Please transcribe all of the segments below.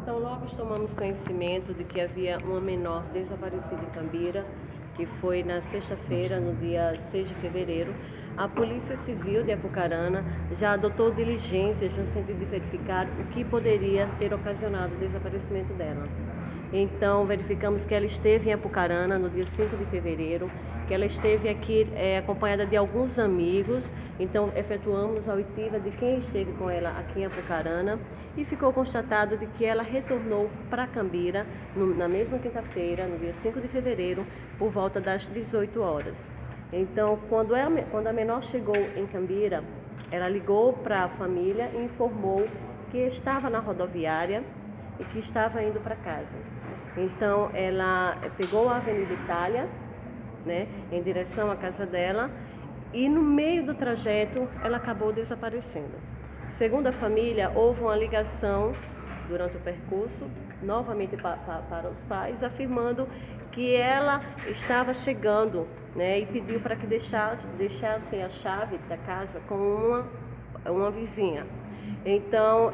Então, logo tomamos conhecimento de que havia uma menor desaparecida em Cambira, que foi na sexta-feira, no dia 6 de fevereiro. A Polícia Civil de Apucarana já adotou diligências no sentido de verificar o que poderia ter ocasionado o desaparecimento dela. Então, verificamos que ela esteve em Apucarana no dia 5 de fevereiro, que ela esteve aqui acompanhada de alguns amigos. Então, efetuamos a oitiva de quem esteve com ela aqui em Apucarana e ficou constatado de que ela retornou para Cambira na mesma quinta-feira, no dia 5 de fevereiro, por volta das 18 horas. Então, quando a menor chegou em Cambira, ela ligou para a família e informou que estava na rodoviária e que estava indo para casa. Então, ela pegou a Avenida Itália, em direção à casa dela, e no meio do trajeto ela acabou desaparecendo. Segundo a família, houve uma ligação durante o percurso, novamente para os pais, afirmando que ela estava chegando, e pediu para que deixassem a chave da casa com uma vizinha. Então,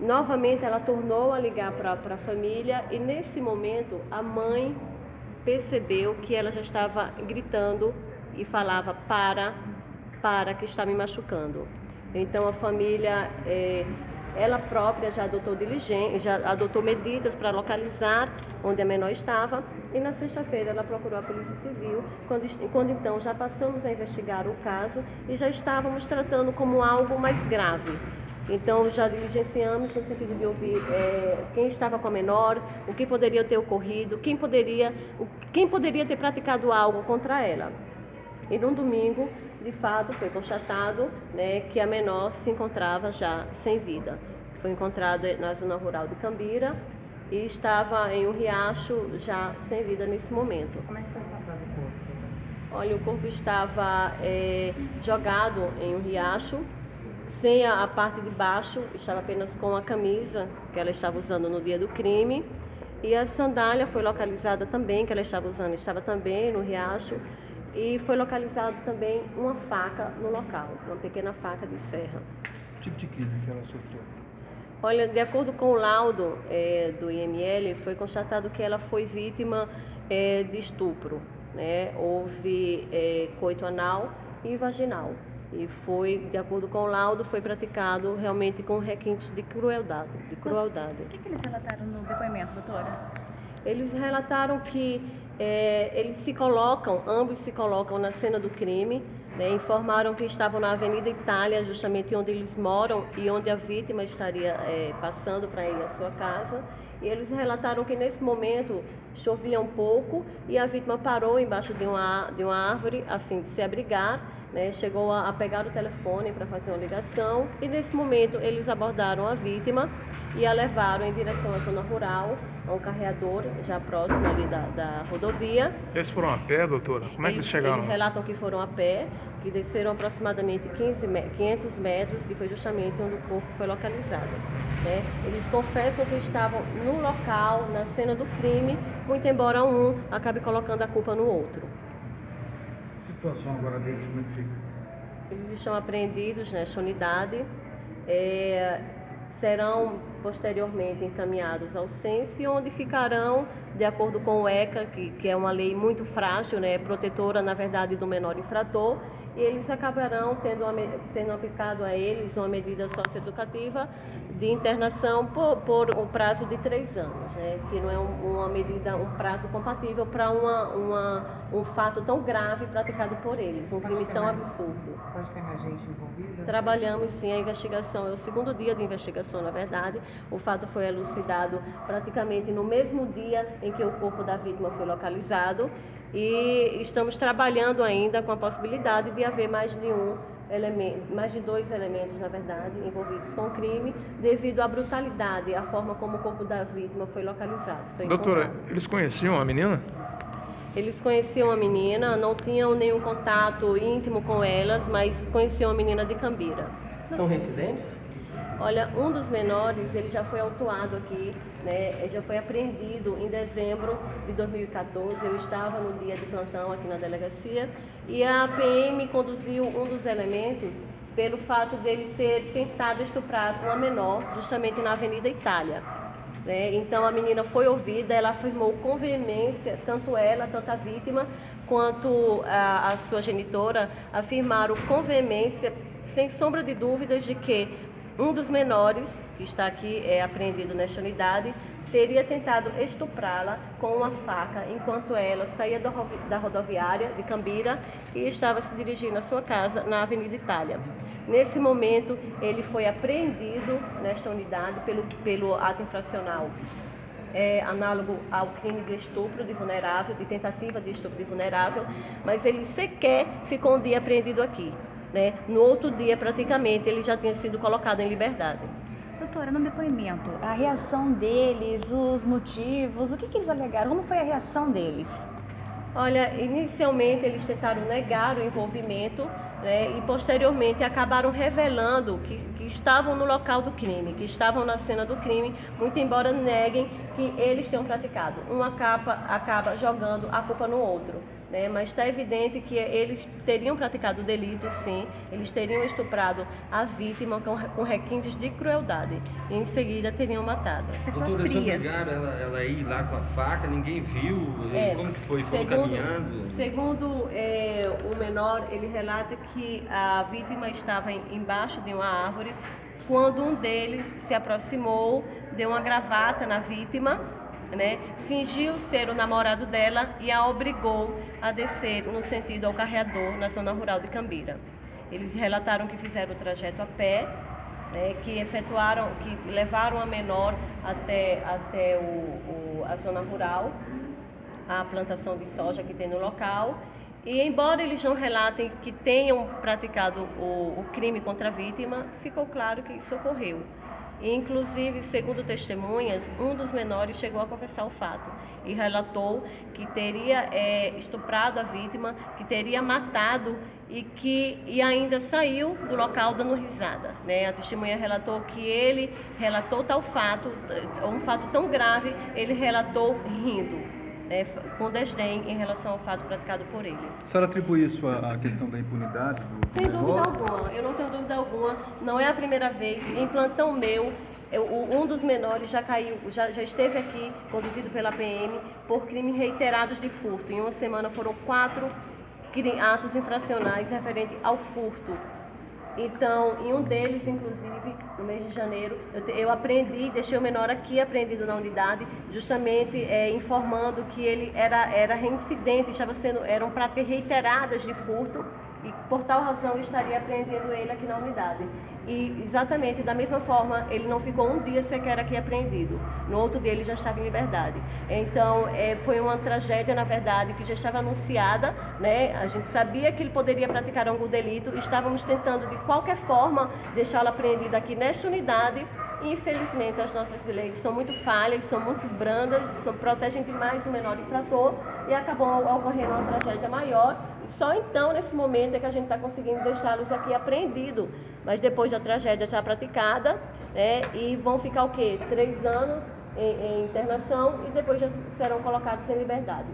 novamente ela tornou a ligar para a família e nesse momento a mãe percebeu que ela já estava gritando e falava para que está me machucando. Então a família, ela própria já adotou diligência, já adotou medidas para localizar onde a menor estava e na sexta-feira ela procurou a Polícia Civil, quando então já passamos a investigar o caso e já estávamos tratando como algo mais grave. Então já diligenciamos no sentido de ouvir quem estava com a menor, o que poderia ter ocorrido, quem poderia ter praticado algo contra ela. E no domingo, de fato, foi constatado que a menor se encontrava já sem vida. Foi encontrada na zona rural de Cambira e estava em um riacho já sem vida nesse momento. Como é que foi encontrado o corpo? Olha, o corpo estava jogado em um riacho, sem a parte de baixo, estava apenas com a camisa que ela estava usando no dia do crime. E a sandália foi localizada também, que ela estava usando, estava também no riacho. E foi localizado também uma faca no local, uma pequena faca de serra. Que tipo de crime que ela sofreu? Olha, de acordo com o laudo do IML, foi constatado que ela foi vítima de estupro. Houve coito anal e vaginal. E foi, de acordo com o laudo, foi praticado realmente com requintes de crueldade. O que eles relataram no depoimento, doutora? Eles relataram que ambos se colocam na cena do crime, informaram que estavam na Avenida Itália, justamente onde eles moram e onde a vítima estaria passando para ir à sua casa. E eles relataram que nesse momento chovia um pouco e a vítima parou embaixo de uma árvore a fim de se abrigar. Chegou a pegar o telefone para fazer uma ligação e nesse momento eles abordaram a vítima e a levaram em direção à zona rural, a um carreador já próximo ali da rodovia. Eles foram a pé, doutora? Como é que eles chegaram? Eles relatam que foram a pé, que desceram aproximadamente 500 metros, que foi justamente onde o corpo foi localizado. Eles confessam que estavam no local, na cena do crime, muito embora um acabe colocando a culpa no outro. A situação agora deles, como é que fica? Eles estão apreendidos nesta unidade, serão posteriormente encaminhados ao CENSE, onde ficarão, de acordo com o ECA, que é uma lei muito frágil, protetora, na verdade, do menor infrator, e eles acabarão sendo aplicado a eles uma medida socioeducativa de internação por um prazo de 3 anos, que não é um prazo compatível para um fato tão grave praticado por eles, um crime tão absurdo. Pode ter mais gente envolvida? Trabalhamos sim a investigação, é o segundo dia de investigação, na verdade. O fato foi elucidado praticamente no mesmo dia em que o corpo da vítima foi localizado e estamos trabalhando ainda com a possibilidade de haver mais de 2 elementos, na verdade, envolvidos com o crime, devido à brutalidade, à forma como o corpo da vítima foi localizado. Doutora, eles conheciam a menina? Eles conheciam a menina, não tinham nenhum contato íntimo com elas, mas conheciam a menina de Cambira. São residentes? Olha, um dos menores, ele já foi autuado aqui, ele já foi apreendido em dezembro de 2014. Eu estava no dia de plantão aqui na delegacia e a PM conduziu um dos elementos pelo fato dele ter tentado estuprar uma menor justamente na Avenida Itália. né? Então a menina foi ouvida, ela afirmou com veemência, tanto ela, tanto a vítima, quanto a sua genitora, afirmaram com veemência, sem sombra de dúvidas, de que um dos menores, que está aqui apreendido nesta unidade, teria tentado estuprá-la com uma faca enquanto ela saía da rodoviária de Cambira e estava se dirigindo à sua casa na Avenida Itália. Nesse momento, ele foi apreendido nesta unidade pelo ato infracional análogo ao crime de estupro de vulnerável, de tentativa de estupro de vulnerável, mas ele sequer ficou um dia apreendido aqui, né? No outro dia, praticamente, ele já tinha sido colocado em liberdade. Doutora, no depoimento, a reação deles, os motivos, o que eles alegaram? Como foi a reação deles? Olha, inicialmente eles tentaram negar o envolvimento, né, e posteriormente acabaram revelando que estavam no local do crime, que estavam na cena do crime, muito embora neguem que eles tenham praticado. Um acaba jogando a culpa no outro, né, mas está evidente que eles teriam praticado o delito, sim, eles teriam estuprado a vítima com requintes de crueldade e em seguida teriam matado. Doutora, eles obrigaram ela a ir lá com a faca, ninguém viu, como que foi? Foram caminhando? Segundo o menor, ele relata que a vítima estava embaixo de uma árvore quando um deles se aproximou, deu uma gravata na vítima, né, fingiu ser o namorado dela e a obrigou a descer no sentido ao carreador na zona rural de Cambira. Eles relataram que fizeram o trajeto a pé, né, que levaram a menor até a zona rural, a plantação de soja que tem no local. E embora eles não relatem que tenham praticado o crime contra a vítima, ficou claro que isso ocorreu. E, inclusive, segundo testemunhas, um dos menores chegou a confessar o fato e relatou que teria estuprado a vítima, que teria matado e ainda saiu do local dando risada, né? A testemunha relatou que ele relatou tal fato, um fato tão grave, ele relatou rindo, com desdém em relação ao fato praticado por ele. A senhora atribui isso à questão da impunidade do Sem menor? dúvida alguma, eu não tenho dúvida alguma, não é a primeira vez. Em plantão meu, um dos menores já esteve aqui, conduzido pela PM, por crimes reiterados de furto. Em uma semana foram 4 atos infracionais referentes ao furto. Então, em um deles, inclusive, no mês de janeiro, eu deixei o menor aqui apreendido na unidade, justamente informando que ele era reincidente, eram práticas reiteradas de furto, e por tal razão eu estaria apreendendo ele aqui na unidade. E exatamente da mesma forma, ele não ficou um dia sequer aqui apreendido. No outro dia ele já estava em liberdade. Então foi uma tragédia, na verdade, que já estava anunciada, né? A gente sabia que ele poderia praticar algum delito, estávamos tentando de qualquer forma deixá-lo apreendido aqui nesta unidade. E, infelizmente, as nossas leis são muito falhas, são muito brandas, protegem demais o menor infrator e acabou ocorrendo uma tragédia maior. E só então, nesse momento, é que a gente está conseguindo deixá-los aqui apreendidos. Mas depois da tragédia já praticada, né, e vão ficar o quê? 3 anos em internação e depois já serão colocados em liberdade.